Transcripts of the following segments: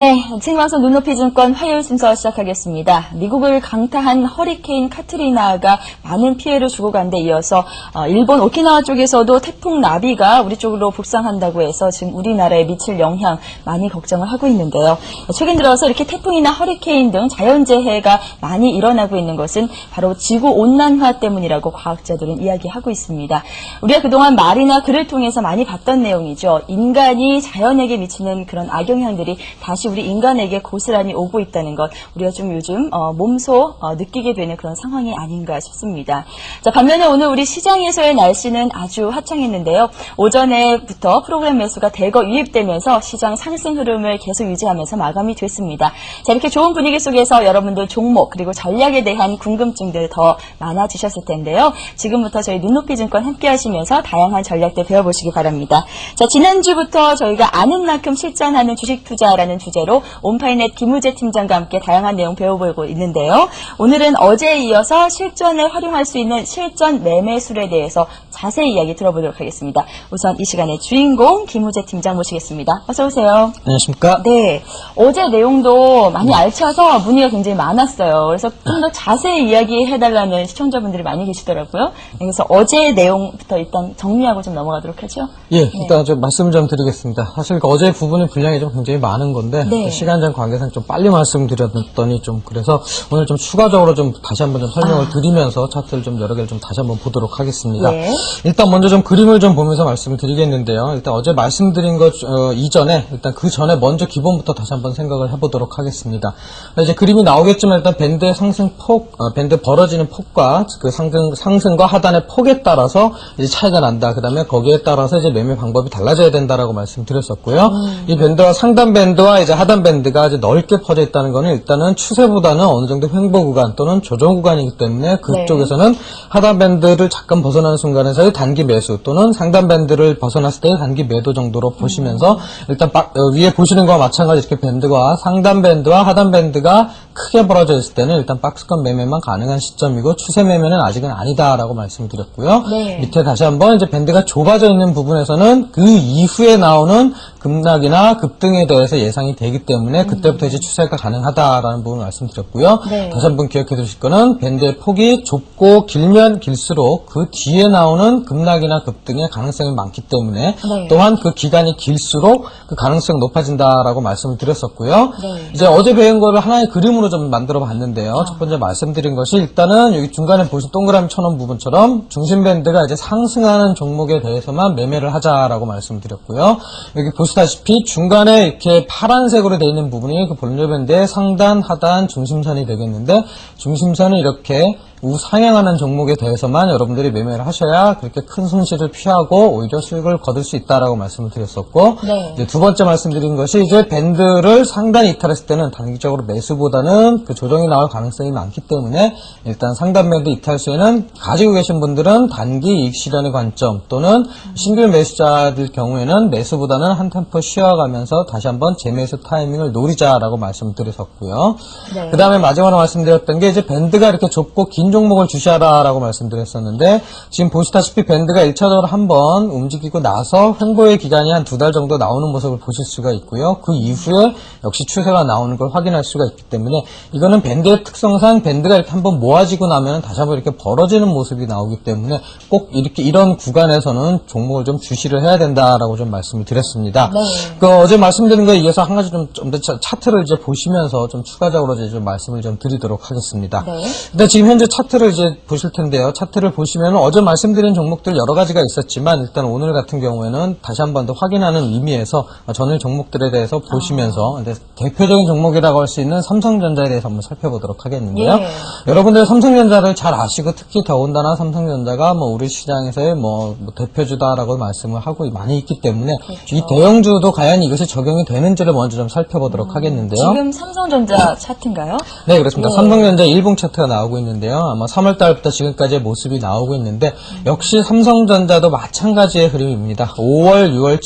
네, 생방송 눈높이 증권 화요일 순서 시작하겠습니다. 미국을 강타한 허리케인 카트리나가 많은 피해를 주고 간 데 이어서 일본 오키나와 쪽에서도 태풍 나비가 우리 쪽으로 북상한다고 해서 지금 우리나라에 미칠 영향 많이 걱정을 하고 있는데요. 최근 들어서 이렇게 태풍이나 허리케인 등 자연재해가 많이 일어나고 있는 것은 바로 지구온난화 때문이라고 과학자들은 이야기하고 있습니다. 우리가 그동안 말이나 글을 통해서 많이 봤던 내용이죠. 인간이 자연에게 미치는 그런 악영향들이 다시 우리 인간에게 고스란히 오고 있다는 것, 우리가 좀 요즘 몸소 느끼게 되는 그런 상황이 아닌가 싶습니다. 자, 반면에 오늘 우리 시장에서의 날씨는 아주 화창했는데요. 오전에부터 프로그램 매수가 대거 유입되면서 시장 상승 흐름을 계속 유지하면서 마감이 됐습니다. 자, 이렇게 좋은 분위기 속에서 여러분들 종목 그리고 전략에 대한 궁금증들 더 많아지셨을 텐데요. 지금부터 저희 눈높이 증권 함께 하시면서 다양한 전략들 배워보시기 바랍니다. 자, 지난주부터 저희가 아는 만큼 실전하는 주식 투자라는 주제로 온파이넷 김우재 팀장과 함께 다양한 내용 배워보고 있는데요. 오늘은 어제에 이어서 실전에 활용할 수 있는 실전 매매술에 대해서 자세히 이야기 들어보도록 하겠습니다. 우선 이 시간의 주인공 김우재 팀장 모시겠습니다. 어서 오세요. 안녕하십니까? 네, 어제 내용도 많이 알차서 문의가 굉장히 많았어요. 그래서 좀 더 자세히 이야기해달라는 시청자분들이 많이 계시더라고요. 그래서 어제 내용부터 일단 정리하고 좀 넘어가도록 하죠. 예, 일단 좀 말씀을 좀 드리겠습니다. 사실 어제 부분의 분량이 좀 굉장히 많은 건데 네. 시간적 관계상 좀 빨리 말씀드렸더니 좀 그래서 오늘 좀 추가적으로 좀 다시 한번 좀 설명을 드리면서 차트를 좀 여러 개를 좀 다시 한번 보도록 하겠습니다. 예. 일단 먼저 좀 그림을 좀 보면서 말씀을 드리겠는데요. 일단 어제 말씀드린 것 이전에 일단 그 전에 먼저 기본부터 다시 한번 생각을 해보도록 하겠습니다. 이제 그림이 나오겠지만 일단 밴드의 상승폭, 밴드 벌어지는 폭과 그 상승과 하단의 폭에 따라서 이제 차이가 난다. 그 다음에 거기에 따라서 이제 매매 방법이 달라져야 된다라고 말씀드렸었고요. 이 밴드와 상단 밴드와 이제 하단 밴드가 이제 넓게 퍼져 있다는 거는 일단은 추세보다는 어느 정도 횡보 구간 또는 조정 구간이기 때문에 그쪽에서는 하단 밴드를 잠깐 벗어나는 순간에서의 단기 매수 또는 상단 밴드를 벗어났을 때의 단기 매도 정도로 보시면서 일단 위에 보시는 거와 마찬가지 이렇게 밴드와 상단 밴드와 하단 밴드가 크게 벌어져 있을 때는 일단 박스권 매매만 가능한 시점이고 추세 매매는 아직은 아니다라고 말씀드렸고요. 네. 밑에 다시 한번 이제 밴드가 좁아져 있는 부분에서는 그 이후에 나오는 급락이나 급등에 대해서 예상이 되기 때문에 그때부터 이제 추세가 가능하다라는 부분을 말씀드렸고요. 네. 다시 한번 기억해 두실 거는 밴드의 폭이 좁고 길면 길수록 그 뒤에 나오는 급락이나 급등의 가능성이 많기 때문에 네. 또한 그 기간이 길수록 그 가능성이 높아진다라고 말씀을 드렸었고요. 네. 이제 어제 배운 거를 하나의 그림으로 좀 만들어 봤는데요. 첫 번째 말씀드린 것이 일단은 여기 중간에 보신 동그라미 쳐놓은 부분처럼 중심 밴드가 이제 상승하는 종목에 대해서만 매매를 하자라고 말씀드렸고요. 여기 보시다시피 중간에 이렇게 파란색으로 되어 있는 부분이 그 볼륨 밴드의 상단, 하단, 중심선이 되겠는데 중심선이 이렇게 우상향하는 종목에 대해서만 여러분들이 매매를 하셔야 그렇게 큰 손실을 피하고 오히려 수익을 거둘 수 있다라고 말씀을 드렸었고 네. 이제 두 번째 말씀드린 것이 이제 밴드를 상단 이탈했을 때는 단기적으로 매수보다는 그 조정이 나올 가능성이 많기 때문에 일단 상단 밴드 이탈 시에는 가지고 계신 분들은 단기 이익 실현의 관점 또는 신규 매수자들 경우에는 매수보다는 한 템포 쉬어가면서 다시 한번 재매수 타이밍을 노리자라고 말씀을 드렸었고요. 네. 그 다음에 마지막으로 말씀드렸던 게 이제 밴드가 이렇게 좁고 긴 종목을 주시하라라고 말씀드렸었는데 지금 보시다시피 밴드가 1차적으로 한번 움직이고 나서 횡보의 기간이 한 2달 정도 나오는 모습을 보실 수가 있고요. 그 이후에 역시 추세가 나오는 걸 확인할 수가 있기 때문에 이거는 밴드의 특성상 밴드가 이렇게 한번 모아지고 나면 다시 한번 이렇게 벌어지는 모습이 나오기 때문에 꼭 이렇게 이런 구간에서는 종목을 좀 주시를 해야 된다라고 좀 말씀을 드렸습니다. 네. 그 어제 말씀드린 거에 이어서 한 가지 좀 더 차트를 이제 보시면서 좀 추가적으로 이제 좀 말씀을 좀 드리도록 하겠습니다. 네. 일단 지금 현재 차트를 이제 보실 텐데요. 차트를 보시면 어제 말씀드린 종목들 여러 가지가 있었지만 일단 오늘 같은 경우에는 다시 한번 더 확인하는 의미에서 전일 종목들에 대해서 보시면서 이제 대표적인 종목이라고 할 수 있는 삼성전자에 대해서 한번 살펴보도록 하겠는데요. 예. 여러분들 삼성전자를 잘 아시고 특히 더군다나 삼성전자가 뭐 우리 시장에서의 뭐 대표주다라고 말씀을 하고 많이 있기 때문에 그렇죠. 이 대형주도 과연 이것이 적용이 되는지를 먼저 좀 살펴보도록 하겠는데요. 지금 삼성전자 차트인가요? 네, 그렇습니다. 네. 삼성전자 일봉 차트가 나오고 있는데요. 아마 3월 달부터 지금까지의 모습이 나오고 있는데 역시 삼성전자도 마찬가지의 흐름입니다. 5월, 6월,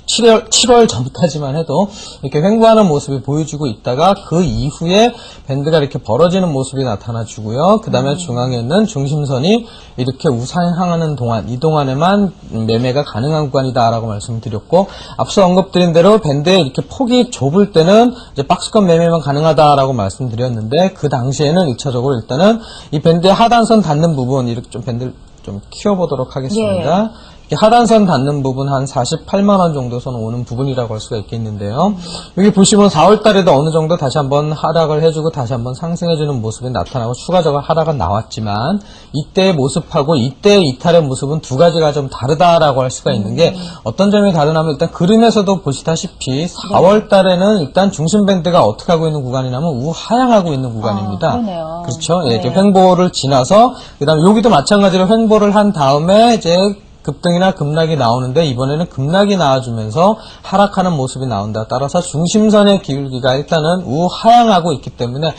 7월 전까지만 해도 이렇게 횡보하는 모습이 보여주고 있다가 그 이후에 밴드가 이렇게 벌어지는 모습이 나타나주고요. 그 다음에 중앙에 있는 중심선이 이렇게 우상향하는 동안, 이 동안에만 매매가 가능한 구간이다라고 말씀드렸고, 앞서 언급드린 대로 밴드에 이렇게 폭이 좁을 때는 이제 박스권 매매만 가능하다라고 말씀드렸는데, 그 당시에는 1차적으로 일단은 이 밴드의 하단선 닿는 부분, 이렇게 좀 밴드를 좀 키워보도록 하겠습니다. 하단선 닿는 부분 한 48만원 정도 선 오는 부분이라고 할 수가 있겠는데요. 여기 보시면 4월 달에도 어느 정도 다시 한번 하락을 해주고 다시 한번 상승해주는 모습이 나타나고 추가적으로 하락은 나왔지만 이때의 모습하고 이때의 이탈의 모습은 두 가지가 좀 다르다라고 할 수가 있는 게 어떤 점이 다르냐면 일단 그림에서도 보시다시피 4월 달에는 일단 중심 밴드가 어떻게 하고 있는 구간이냐면 우하향하고 있는 구간입니다. 그러네요. 그렇죠. 예, 이렇게 횡보를 지나서 그다음에 여기도 마찬가지로 횡보를 한 다음에 이제 급등이나 급락이 나오는데 이번에는 급락이 나와주면서 하락하는 모습이 나온다. 따라서 중심선의 기울기가 일단은 우하향하고 있기 때문에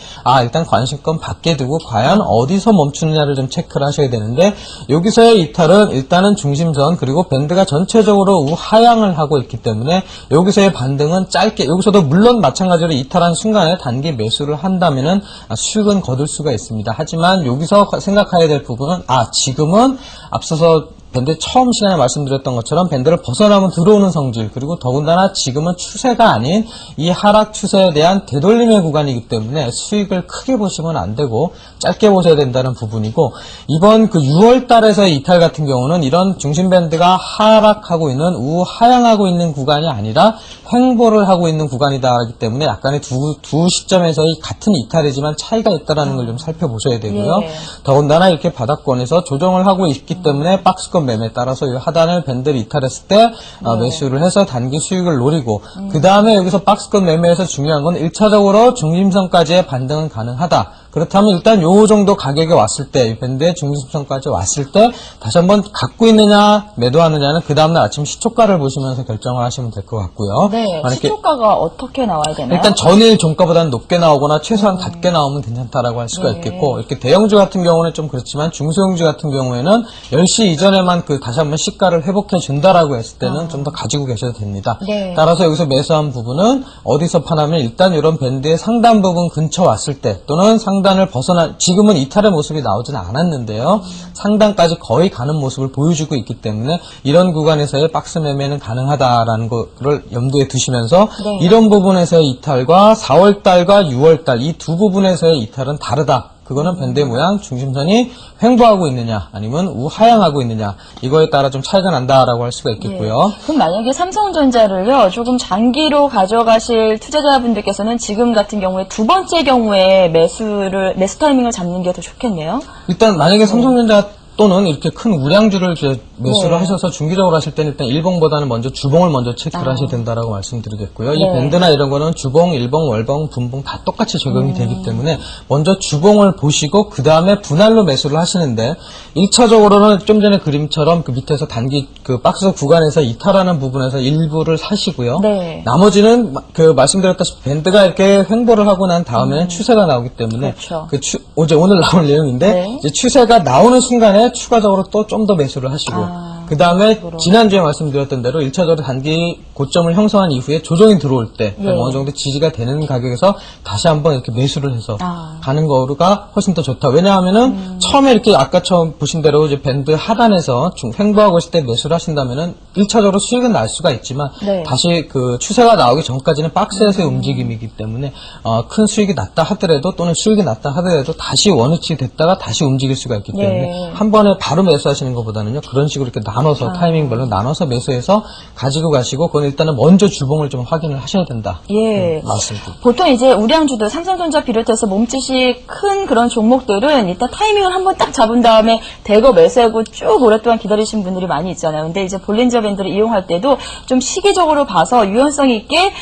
일단 관심권 밖에 두고 과연 어디서 멈추느냐를 좀 체크를 하셔야 되는데 여기서의 이탈은 일단은 중심선 그리고 밴드가 전체적으로 우하향을 하고 있기 때문에 여기서의 반등은 짧게 여기서도 물론 마찬가지로 이탈한 순간에 단기 매수를 한다면은 수익은 거둘 수가 있습니다. 하지만 여기서 생각해야 될 부분은 지금은 앞서서 밴드 처음 시간에 말씀드렸던 것처럼 밴드를 벗어나면 들어오는 성질 그리고 더군다나 지금은 추세가 아닌 이 하락 추세에 대한 되돌림의 구간이기 때문에 수익을 크게 보시면 안 되고 짧게 보셔야 된다는 부분이고 이번 그 6월 달에서의 이탈 같은 경우는 이런 중심 밴드가 하락하고 있는 우하향하고 있는 구간이 아니라 횡보를 하고 있는 구간이다 하기 때문에 약간의 두 시점에서의 같은 이탈이지만 차이가 있다는 걸 좀 살펴보셔야 되고요. 더군다나 이렇게 바닥권에서 조정을 하고 있기 때문에 박스권 매매에 따라서 이 하단을 밴드를 이탈했을 때 매수를 해서 단기 수익을 노리고 그 다음에 여기서 박스권 매매에서 중요한 건 1차적으로 중심선까지의 반등은 가능하다. 그렇다면 일단 요 정도 가격에 왔을 때, 이 밴드의 중심선까지 왔을 때 다시 한번 갖고 있느냐 매도하느냐는 그 다음날 아침 시초가를 보시면서 결정을 하시면 될 것 같고요. 네, 만약에 시초가가 어떻게 나와야 되나요? 일단 전일 종가보다는 높게 나오거나 최소한 같게 나오면 괜찮다라고 할 수가 있겠고 이렇게 대형주 같은 경우는 좀 그렇지만 중소형주 같은 경우에는 10시 이전에만 다시 한번 시가를 회복해 준다라고 했을 때는 좀 더 가지고 계셔도 됩니다. 따라서 여기서 매수한 부분은 어디서 파냐면 일단 이런 밴드의 상단 부분 근처 왔을 때 또는 상단을 벗어나 지금은 이탈의 모습이 나오지는 않았는데요. 상단까지 거의 가는 모습을 보여주고 있기 때문에 이런 구간에서의 박스 매매는 가능하다라는 거를 염두에 두시면서 이런 부분에서의 이탈과 4월달과 6월달 이 두 부분에서의 이탈은 다르다. 그거는 밴드의 모양, 중심선이 횡보하고 있느냐 아니면 우하향하고 있느냐 이거에 따라 좀 차이가 난다라고 할 수가 있겠고요. 그럼 만약에 삼성전자를요 조금 장기로 가져가실 투자자분들께서는 지금 같은 경우에 두 번째 경우에 매수 타이밍을 잡는 게 더 좋겠네요. 일단 만약에 삼성전자 또는 이렇게 큰 우량주를 이제 매수를 하셔서 중기적으로 하실 때는 일단 일봉보다는 먼저 주봉을 먼저 체크를 하셔야 된다라고 말씀드리겠고요. 이 밴드나 이런 거는 주봉, 일봉, 월봉, 분봉 다 똑같이 적용이 되기 때문에 먼저 주봉을 보시고 그 다음에 분할로 매수를 하시는데 1차적으로는 좀 전에 그림처럼 그 밑에서 단기 그 박스 구간에서 이탈하는 부분에서 일부를 사시고요. 나머지는 그 말씀드렸다시피 밴드가 이렇게 횡보를 하고 난 다음에는 추세가 나오기 때문에 오늘 나올 내용인데 이제 추세가 나오는 순간에 추가적으로 또 좀 더 매수를 하시고 그 다음에 지난주에 말씀드렸던 대로 1차적으로 단기 고점을 형성한 이후에 조정이 들어올 때 어느 정도 지지가 되는 가격에서 다시 한번 이렇게 매수를 해서 가는 거가 훨씬 더 좋다. 왜냐하면은 처음에 이렇게 아까 처음 보신 대로 이제 밴드 하단에서 횡보하고 있을 때 매수를 하신다면은 1차적으로 수익은 날 수가 있지만 다시 그 추세가 나오기 전까지는 박스에서의 움직임이기 때문에 큰 수익이 났다 하더라도 또는 수익이 났다 하더라도 다시 원위치 됐다가 다시 움직일 수가 있기 때문에 한 번에 바로 매수하시는 것보다는요 그런 식으로 이렇게 나눠서 타이밍별로 나눠서 매수해서 가지고 가시고 그건 일단은 먼저 주봉을 좀 확인을 하셔야 된다. 맞습니다. 보통 이제 우량주들 삼성전자 비롯해서 몸짓이 큰 그런 종목들은 일단 타이밍을 한번 딱 잡은 다음에 대거 매수하고 쭉 오랫동안 기다리신 분들이 많이 있잖아요. 근데 이제 볼린저 밴드를 이용할 때도 좀 시기적으로 봐서 유연성 있게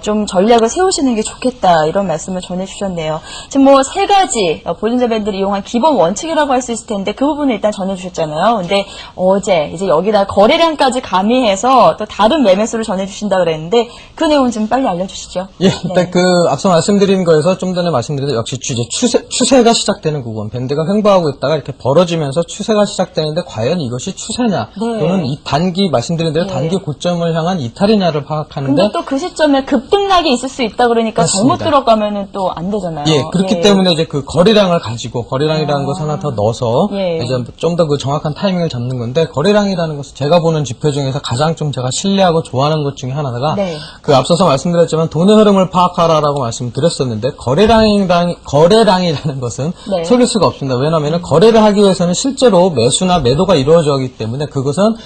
좀 전략을 세우시는 게 좋겠다 이런 말씀을 전해주셨네요. 지금 뭐 세 가지 볼린저 밴드를 이용한 기본 원칙이라고 할 수 있을 텐데 그 부분을 일단 전해주셨잖아요. 근데 어제 이제 이제 여기다 거래량까지 가미해서 또 다른 매매수를 전해주신다 그랬는데 그 내용 좀 빨리 알려주시죠. 예, 일단 앞서 말씀드린 거에서 좀 전에 말씀드린 역시 추세가 시작되는 부분, 밴드가 횡보하고 있다가 이렇게 벌어지면서 추세가 시작되는데 과연 이것이 추세냐, 또는 이 단기 말씀드린 대로 단기 고점을 향한 이탈이냐를 파악하는데. 근데 또 그 시점에 급등락이 있을 수 있다 그러니까 맞습니다. 잘못 들어가면은 또 안 되잖아요. 예, 그렇기 때문에 이제 그 거래량을 가지고 거래량이라는 것을 하나 더 넣어서 이제 좀 더 그 정확한 타이밍을 잡는 건데, 거래량이라는 것은 제가 보는 지표 중에서 가장 좀 제가 신뢰하고 좋아하는 것 중에 하나가 그 앞서서 말씀드렸지만 돈의 흐름을 파악하라라고 말씀드렸었는데, 거래량이라는 것은 속일 수가 없습니다. 왜냐하면 거래를 하기 위해서는 실제로 매수나 매도가 이루어져야하기 때문에 그것은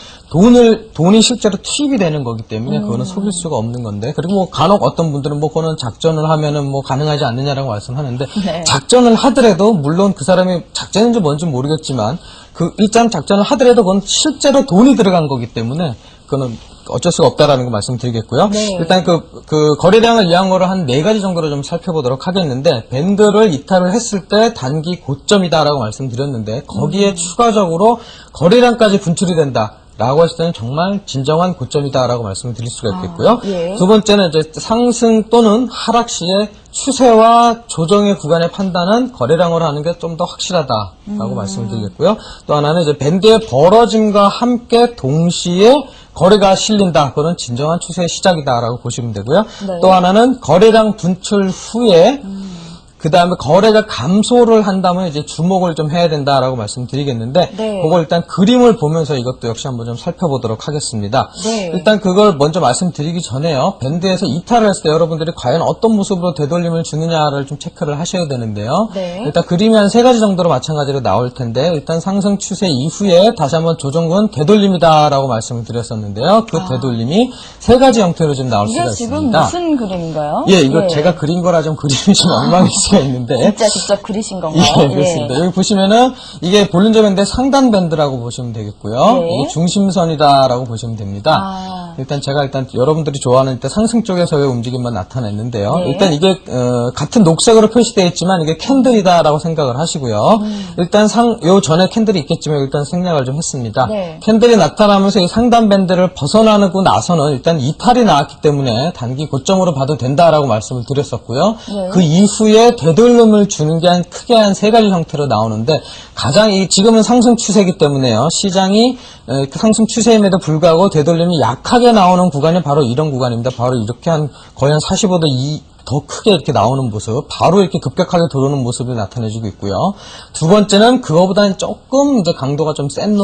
돈이 실제로 투입이 되는 거기 때문에 그거는 속일 수가 없는 건데, 그리고 뭐 간혹 어떤 분들은 뭐 그거는 작전을 하면은 뭐 가능하지 않느냐라고 말씀하는데, 작전을 하더라도 물론 그 사람이 작전인지 뭔지 모르겠지만 일단 작전을 하더라도 그건 실제로 돈이 들어간 거기 때문에 그거는 어쩔 수가 없다라는 거 말씀드리겠고요. 일단 그 거래량을 이해한 거를 한 4가지 정도로 좀 살펴보도록 하겠는데, 밴드를 이탈을 했을 때 단기 고점이다라고 말씀드렸는데, 거기에 추가적으로 거래량까지 분출이 된다 라고 했을 때는 정말 진정한 고점이다라고 말씀을 드릴 수가 있겠고요. 두 번째는 이제 상승 또는 하락 시에 추세와 조정의 구간의 판단은 거래량으로 하는 게 좀 더 확실하다라고 말씀을 드리겠고요. 또 하나는 이제 밴드의 벌어짐과 함께 동시에 거래가 실린다. 그건 진정한 추세의 시작이다라고 보시면 되고요. 또 하나는 거래량 분출 후에 그 다음에 거래가 감소를 한다면 이제 주목을 좀 해야 된다라고 말씀드리겠는데, 그걸 일단 그림을 보면서 이것도 역시 한번 좀 살펴보도록 하겠습니다. 일단 그걸 먼저 말씀드리기 전에요. 밴드에서 이탈을 했을 때 여러분들이 과연 어떤 모습으로 되돌림을 주느냐를 좀 체크를 하셔야 되는데요. 일단 그림이 한 3가지 정도로 마찬가지로 나올 텐데, 일단 상승 추세 이후에 다시 한번 조정은 되돌림이다라고 말씀을 드렸었는데요. 그 되돌림이 3가지 형태로 좀 나올 수가 이게 지금 있습니다. 무슨 그림인가요? 예, 이거 제가 그린 거라 좀 그림이 좀 엉망일 수가 있는데. 진짜 직접 그리신 건가요? 예, 그렇습니다. 여기 보시면은 이게 볼린저 밴드의 상단 밴드라고 보시면 되겠고요. 이게 중심선이다라고 보시면 됩니다. 일단 여러분들이 좋아하는 일단 상승 쪽에서의 움직임만 나타냈는데요. 일단 이게 같은 녹색으로 표시되어 있지만 이게 캔들이다라고 생각을 하시고요. 일단 요 전에 캔들이 있겠지만 일단 생략을 좀 했습니다. 캔들이 나타나면서 이 상단 밴드를 벗어나고 나서는 일단 이탈이 나왔기 때문에 단기 고점으로 봐도 된다라고 말씀을 드렸었고요. 그 이후에 되돌림을 주는 게 크게 한 3가지 형태로 나오는데, 가장 지금은 상승 추세이기 때문에요. 시장이 상승 추세임에도 불구하고 되돌림이 약하게 나오는 구간이 바로 이런 구간입니다. 바로 이렇게 거의 한 45도 더 크게 이렇게 나오는 모습, 바로 이렇게 급격하게 들어오는 모습이 나타내주고 있고요. 두 번째는 그거보다는 조금 이제 강도가 좀 센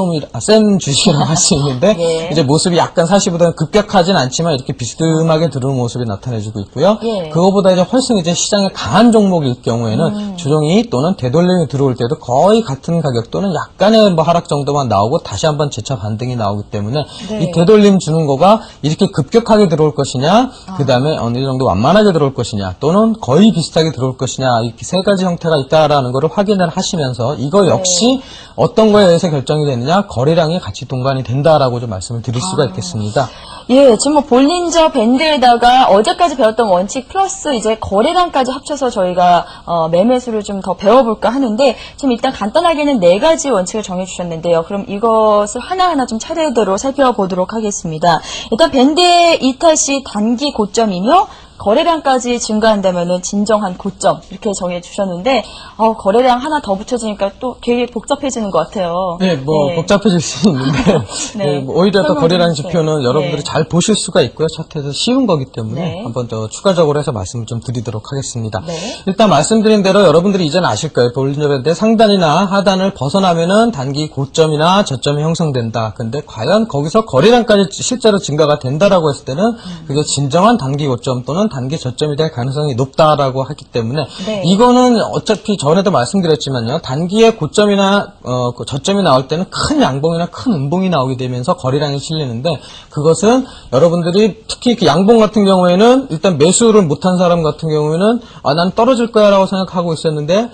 주식이라고 할 수 있는데, 이제 모습이 약간 45도는 급격하진 않지만 이렇게 비스듬하게 들어오는 모습이 나타내주고 있고요. 그거보다 이제 훨씬 이제 시장에 강한 종목일 경우에는 조정이 또는 되돌림이 들어올 때도 거의 같은 가격 또는 약간의 뭐 하락 정도만 나오고 다시 한번 재차 반등이 나오기 때문에 이 되돌림 주는 거가 이렇게 급격하게 들어올 것이냐, 그 다음에 어느 정도 완만하게 들어올 것이냐, 또는 거의 비슷하게 들어올 것이냐, 이렇게 3가지 형태가 있다라는 것을 확인을 하시면서 이거 역시 어떤 거에 의해서 결정이 되느냐, 거래량이 같이 동반이 된다라고 좀 말씀을 드릴 수가 있겠습니다. 예, 지금 뭐 볼린저 밴드에다가 어제까지 배웠던 원칙 플러스 이제 거래량까지 합쳐서 저희가 매매수를 좀 더 배워볼까 하는데, 지금 일단 간단하게는 4가지 원칙을 정해주셨는데요. 그럼 이것을 하나하나 좀 차례대로 살펴보도록 하겠습니다. 일단 밴드의 이탈 시 단기 고점이며 거래량까지 증가한다면은 진정한 고점, 이렇게 정해주셨는데, 거래량 하나 더 붙여지니까 또 되게 복잡해지는 것 같아요. 네, 복잡해질 수 있는데, 오히려 더 거래량 지표는 여러분들이 잘 보실 수가 있고요. 차트에서 쉬운 거기 때문에 한번 더 추가적으로 해서 말씀을 좀 드리도록 하겠습니다. 일단 말씀드린 대로 여러분들이 이제는 아실 거예요. 볼린저 밴드의 상단이나 하단을 벗어나면은 단기 고점이나 저점이 형성된다. 근데 과연 거기서 거래량까지 실제로 증가가 된다라고 했을 때는 그게 진정한 단기 고점 또는 단기 저점이 될 가능성이 높다라고 하기 때문에 이거는 어차피 전에도 말씀드렸지만요. 단기에 고점이나 저점이 나올 때는 큰 양봉이나 큰 음봉이 나오게 되면서 거래량이 실리는데, 그것은 여러분들이 특히 그 양봉 같은 경우에는 일단 매수를 못한 사람 같은 경우에는 난 떨어질 거야 라고 생각하고 있었는데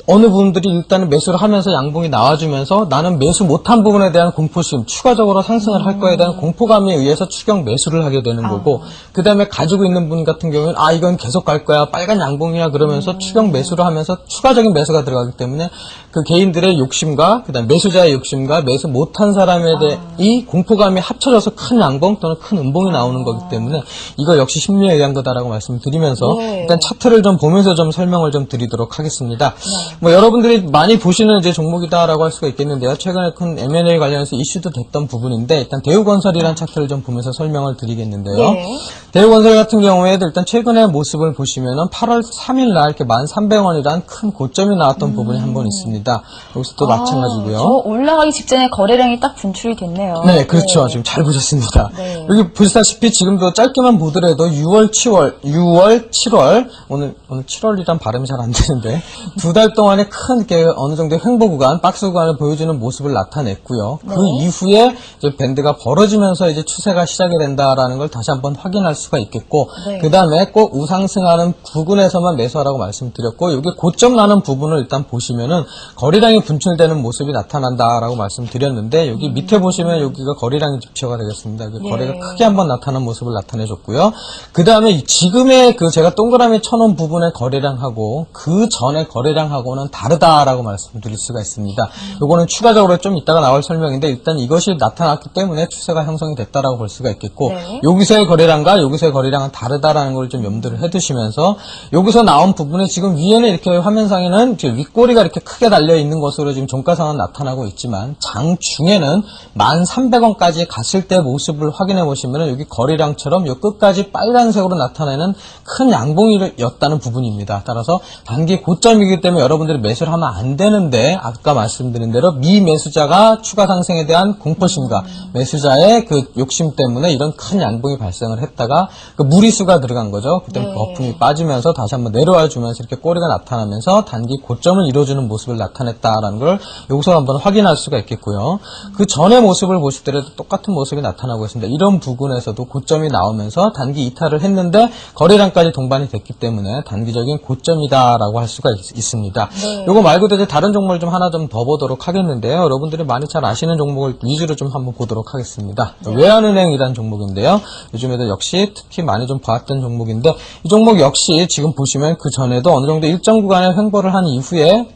어느 부분들이 일단은 매수를 하면서 양봉이 나와주면서 나는 매수 못한 부분에 대한 공포심, 추가적으로 상승을 할 거에 대한 공포감에 의해서 추격 매수를 하게 되는 거고, 그 다음에 가지고 있는 분 같은 경우는 이건 계속 갈 거야, 빨간 양봉이야 그러면서 추격 매수를 하면서 추가적인 매수가 들어가기 때문에 그 개인들의 욕심과 그 다음에 매수자의 욕심과 매수 못한 사람에 대해 이 공포감이 합쳐져서 큰 양봉 또는 큰 음봉이 나오는 거기 때문에 이거 역시 심리에 의한 거다라고 말씀을 드리면서 네. 일단 차트를 좀 보면서 좀 설명을 좀 드리도록 하겠습니다. 뭐 여러분들이 많이 보시는 이제 종목이다라고 할 수가 있겠는데요. 최근에 큰 M&A 관련해서 이슈도 됐던 부분인데 일단 대우건설이라는 차트를 좀 보면서 설명을 드리겠는데요. 네. 대우건설 같은 경우에도 일단 최근의 모습을 보시면은 8월 3일 날 이렇게 1,300원이란 큰 고점이 나왔던 부분이 한 번 있습니다. 여기서 또 마찬가지고요. 저 올라가기 직전에 거래량이 딱 분출이 됐네요. 네, 그렇죠. 지금 잘 보셨습니다. 네. 여기 보시다시피 지금도 짧게만 보더라도 6월, 7월, 오늘 7월이란 발음이 잘 안 되는데, 2달 동안에 큰 이렇게 어느 정도의 횡보 구간, 박스 구간을 보여주는 모습을 나타냈고요. 그 이후에 이제 밴드가 벌어지면서 이제 추세가 시작이 된다라는 걸 다시 한번 확인할 수가 있겠고, 네. 그 다음에 꼭 우상승하는 부분에서만 매수하라고 말씀드렸고, 여기 고점 나는 부분을 일단 보시면은 거래량이 분출되는 모습이 나타난다라고 말씀드렸는데, 여기 밑에 보시면 여기가 거래량이 지표가 되겠습니다. 여기 예. 거래가 크게 한번 나타난 모습을 나타내줬고요. 그 다음에 지금의 그 제가 동그라미 쳐놓은 부분의 거래량하고 그 전의 거래량하고는 다르다라고 말씀드릴 수가 있습니다. 요거는 추가적으로 좀 이따가 나올 설명인데 일단 이것이 나타났기 때문에 추세가 형성이 됐다라고 볼 수가 있겠고 네. 여기서의 거래량과 여기서의 거래량은 다르다라는 걸 좀 염두를 해두시면서 여기서 나온 부분에 지금 위에는 이렇게 화면상에는 이제 윗꼬리가 이렇게 크게 달려 있는 것으로 지금 종가상은 나타나고 있지만 장중에는 1,300원까지 갔을 때 모습을 확인해 보시면 여기 거래량처럼 요 끝까지 빨간색으로 나타내는 큰 양봉이었다는 부분입니다. 따라서 단기 고점이기 때문에 여러분들이 매수를 하면 안 되는데 아까 말씀드린 대로 미매수자가 추가 상승에 대한 공포심과 매수자의 그 욕심 때문에 이런 큰 양봉이 발생을 했다가 그 무리수가 들어간 거죠. 그때 네. 거품이 빠지면서 다시 한번 내려와 주면서 이렇게 꼬리가 나타나면서 단기 고점을 이루어주는 모습을 나타냈다라는 걸 여기서 한번 확인할 수가 있겠고요. 그 전의 모습을 보시더라도 똑같은 모습이 나타나고 있습니다. 이런 부분에서도 고점이 나오면서 단기 이탈을 했는데 거래량까지 동반이 됐기 때문에 단기적인 고점이다라고 할 수가 있습니다. 네. 이거 말고도 이제 다른 종목을 좀 하나 좀 더 보도록 하겠는데요. 여러분들이 많이 잘 아시는 종목을 위주로 좀 한번 보도록 하겠습니다. 외환은행이라는 종목인데요. 요즘에도 역시 특히 많이 좀 봤던 종목인데 이 종목 역시 지금 보시면 그 전에도 어느 정도 일정 구간의 횡보를 한 이후에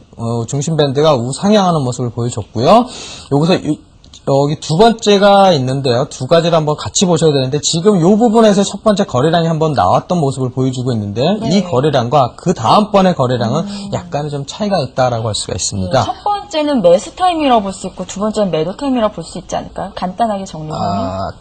중심 밴드가 우상향하는 모습을 보여줬고요. 여기서 여기 두 번째가 있는데요. 두 가지를 한번 같이 보셔야 되는데 지금 이 부분에서 첫 번째 거래량이 한번 나왔던 모습을 보여주고 있는데 네. 이 거래량과 그 다음번의 거래량은 약간의 좀 차이가 있다라고 할 수가 있습니다. 첫 번째는 매수 타임이라고 볼 수 있고 두 번째는 매도 타임이라고 볼 수 있지 않을까요? 간단하게 정리하면.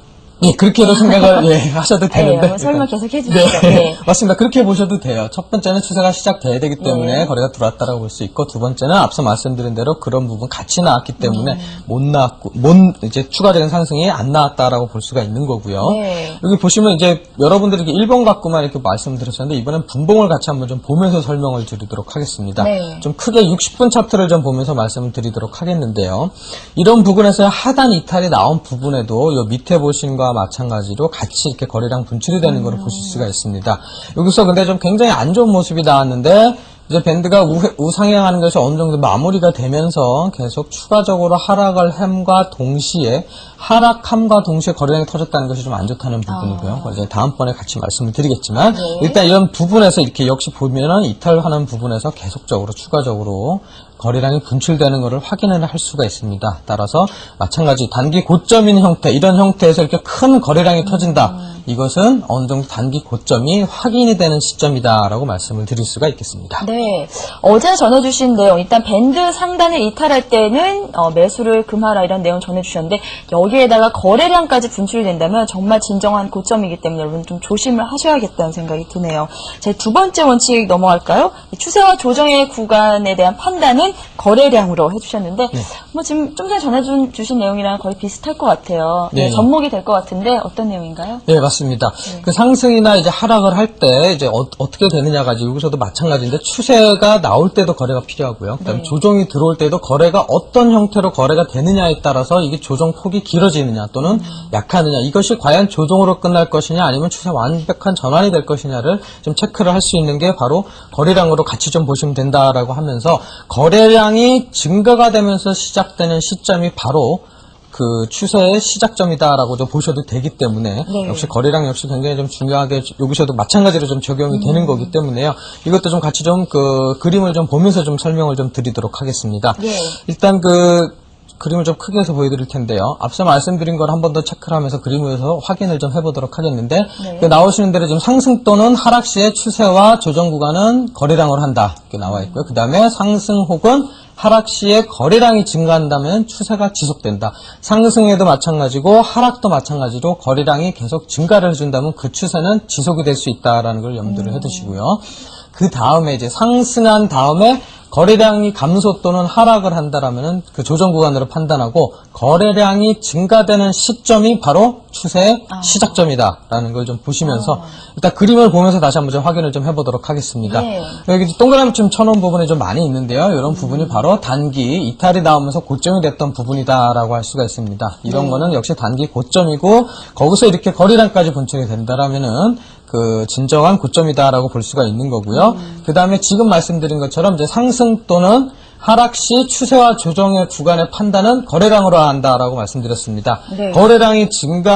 예, 그렇게도 생각을 하셔도 되는데. 네, 설명 계속 해주시죠. 네, 네. 맞습니다. 그렇게 보셔도 돼요. 첫 번째는 추세가 시작돼야 되기 때문에 네. 거래가 들어왔다라고 볼 수 있고, 두 번째는 앞서 말씀드린 대로 그런 부분 같이 나왔기 때문에 못 나왔고, 이제 추가적인 상승이 안 나왔다라고 볼 수가 있는 거고요. 네. 여기 보시면 이제 여러분들이 1번 갖고만 이렇게 말씀드렸었는데, 이번엔 분봉을 같이 한번 좀 보면서 설명을 드리도록 하겠습니다. 네. 좀 크게 60분 차트를 좀 보면서 말씀을 드리도록 하겠는데요. 이런 부분에서 하단 이탈이 나온 부분에도 요 밑에 보신 거와 마찬가지로 같이 이렇게 거래량 분출이 되는 것을 보실 수가 있습니다. 여기서 근데 좀 굉장히 안 좋은 모습이 나왔는데 이제 밴드가 우상향하는 것이 어느 정도 마무리가 되면서 계속 추가적으로 하락을 함과 동시에 거래량이 터졌다는 것이 좀 안 좋다는 부분이고요. 이제 다음번에 같이 말씀을 드리겠지만 네. 일단 이런 부분에서 이렇게 역시 보면은 이탈하는 부분에서 계속적으로 추가적으로 거래량이 분출되는 것을 확인을 할 수가 있습니다. 따라서 마찬가지 단기 고점인 형태, 이런 형태에서 이렇게 큰 거래량이 터진다. 이것은 어느 정도 단기 고점이 확인이 되는 시점이다라고 말씀을 드릴 수가 있겠습니다. 네. 어제 전해주신 내용, 일단 밴드 상단을 이탈할 때는 매수를 금하라 이런 내용 전해주셨는데 여기에다가 거래량까지 분출이 된다면 정말 진정한 고점이기 때문에 여러분 좀 조심을 하셔야겠다는 생각이 드네요. 제 두 번째 원칙 넘어갈까요? 추세와 조정의 구간에 대한 판단은 내용은 거래량으로 해주셨는데 네. 뭐 지금 좀 전에 전해주신 내용이랑 거의 비슷할 것 같아요. 네. 네, 접목이 될 것 같은데 어떤 내용인가요? 네, 맞습니다. 네. 그 상승이나 이제 하락을 할 때 이제 어떻게 되느냐가 여기서도 마찬가지인데 추세가 나올 때도 거래가 필요하고요. 그다음에 네. 조정이 들어올 때도 거래가 어떤 형태로 거래가 되느냐에 따라서 이게 조정 폭이 길어지느냐 또는 약하느냐 이것이 과연 조정으로 끝날 것이냐 아니면 추세 완벽한 전환이 될 것이냐를 좀 체크를 할 수 있는 게 바로 거래량으로 같이 좀 보시면 된다라고 하면서 거래량이 증가가 되면서 시작되는 시점이 바로 그 추세의 시작점이다라고 좀 보셔도 되기 때문에 네. 역시 거래량 역시 굉장히 좀 중요하게 여기서도 마찬가지로 좀 적용이 되는 거기 때문에요. 이것도 좀 같이 좀 그 그림을 좀 보면서 좀 설명을 좀 드리도록 하겠습니다. 네. 일단 그 그림을 좀 크게 해서 보여드릴 텐데요. 앞서 말씀드린 걸 한 번 더 체크를 하면서 그림에서 확인을 좀 해보도록 하겠는데 네. 그 나오시는 대로 지금 상승 또는 하락 시의 추세와 조정 구간은 거래량으로 한다 이렇게 나와 있고요. 그 다음에 상승 혹은 하락 시에 거래량이 증가한다면 추세가 지속된다. 상승에도 마찬가지고 하락도 마찬가지로 거래량이 계속 증가를 해준다면 그 추세는 지속이 될 수 있다라는 걸 염두를 해두시고요. 그 다음에 이제 상승한 다음에 거래량이 감소 또는 하락을 한다라면은 그 조정 구간으로 판단하고 거래량이 증가되는 시점이 바로 추세의 시작점이다라는 걸 좀 보시면서 일단 그림을 보면서 다시 한번 좀 확인을 좀 해보도록 하겠습니다. 네. 여기 동그라미 좀 쳐놓은 부분이 좀 많이 있는데요. 이런 부분이 바로 단기 이탈이 나오면서 고점이 됐던 부분이다라고 할 수가 있습니다. 이런 거는 역시 단기 고점이고 거기서 이렇게 거래량까지 본청이 된다라면은 그 진정한 고점이다라고 볼 수가 있는 거고요. 그 다음에 지금 말씀드린 것처럼 이제 상승 또는 하락 시 추세와 조정의 구간의 판단은 거래량으로 한다라고 말씀드렸습니다. 네. 거래량이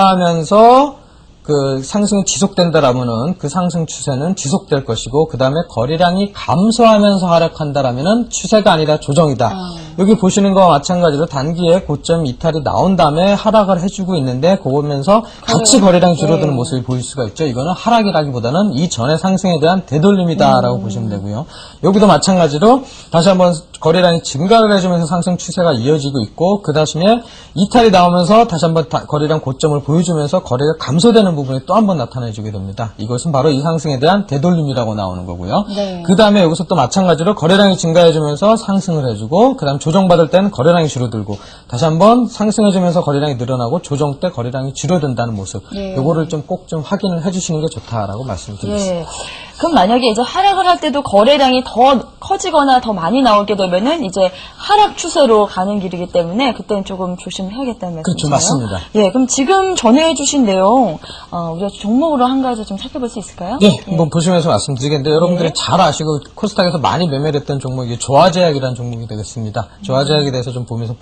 증가하면서 그 상승이 지속된다라면은 그 상승 추세는 지속될 것이고 그 다음에 거래량이 감소하면서 하락한다라면은 추세가 아니라 조정이다. 여기 보시는 거와 마찬가지로 단기에 고점 이탈이 나온 다음에 하락을 해주고 있는데 그거 보면서 같이 거래량이 줄어드는 네. 모습이 보일 수가 있죠. 이거는 하락이라기보다는 이전의 상승에 대한 되돌림이다라고 보시면 되고요. 여기도 마찬가지로 다시 한번 거래량이 증가를 해주면서 상승 추세가 이어지고 있고 그 다음에 이탈이 나오면서 다시 한번 거래량 고점을 보여주면서 거래가 감소되는 부분이 또 한 번 나타내주게 됩니다. 이것은 바로 이 상승에 대한 되돌림이라고 나오는 거고요. 네. 그 다음에 여기서 또 마찬가지로 거래량이 증가해주면서 상승을 해주고 그 다음 조정받을 때는 거래량이 줄어들고 다시 한번 상승해주면서 거래량이 늘어나고 조정 때 거래량이 줄어든다는 모습 네. 요거를 좀 꼭 좀 확인을 해주시는 게 좋다라고 말씀드리겠습니다. 예. 그럼 만약에 이제 하락을 할 때도 거래량이 더 커지거나 더 많이 나오게 되면은 이제 하락 추세로 가는 길이기 때문에 그때는 조금 조심해야겠다는 그렇죠. 말씀이세요? 맞습니다. 예. 그럼 지금 전해주신 내용 우리가 종목으로 한 가지 좀 살펴볼 수 있을까요? 네, 한번 보시면서 말씀드리겠는데 여러분들이 네. 잘 아시고 코스닥에서 많이 매매를 했던 종목이 조화제약이라는 종목이 되겠습니다. 조화제약에 대해서 좀 보면서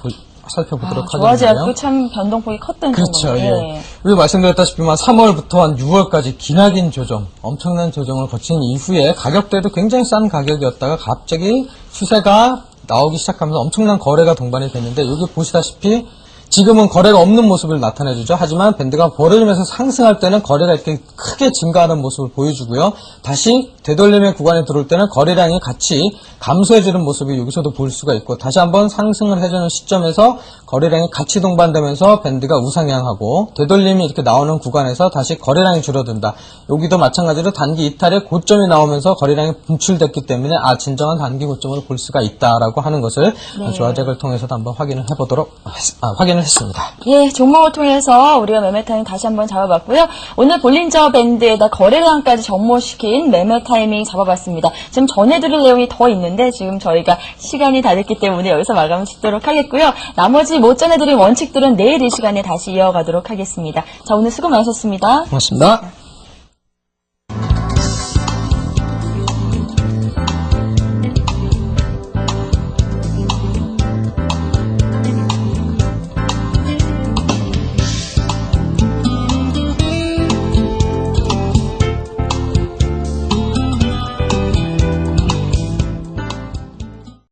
살펴보도록 하겠는데요. 조화제약도 참 변동폭이 컸던 그렇죠. 종목이에요. 예. 우리 말씀드렸다시피만 3월부터 한 6월까지 기나긴 조정, 엄청난 조정을 거친 이후에 가격대도 굉장히 싼 가격이었다가 갑자기 추세가 나오기 시작하면서 엄청난 거래가 동반이 됐는데 여기 보시다시피 지금은 거래가 없는 모습을 나타내주죠. 하지만 밴드가 벌어지면서 상승할 때는 거래가 이렇게 크게 증가하는 모습을 보여주고요. 다시 되돌림의 구간에 들어올 때는 거래량이 같이 감소해지는 모습이 여기서도 볼 수가 있고 다시 한번 상승을 해주는 시점에서 거래량이 같이 동반되면서 밴드가 우상향하고 되돌림이 이렇게 나오는 구간에서 다시 거래량이 줄어든다. 여기도 마찬가지로 단기 이탈의 고점이 나오면서 거래량이 분출됐기 때문에 진정한 단기 고점을 볼 수가 있다라고 하는 것을 조화제약을 통해서도 한번 확인을 했습니다. 예, 종목을 통해서 우리가 매매 타이밍 다시 한번 잡아봤고요. 오늘 볼린저 밴드에다 거래량까지 접목시킨 매매 타이밍 잡아봤습니다. 지금 전해드릴 내용이 더 있는데 지금 저희가 시간이 다 됐기 때문에 여기서 마감을 짓도록 하겠고요. 나머지 못 전해드린 원칙들은 내일 이 시간에 다시 이어가도록 하겠습니다. 자, 오늘 수고 많으셨습니다. 고맙습니다.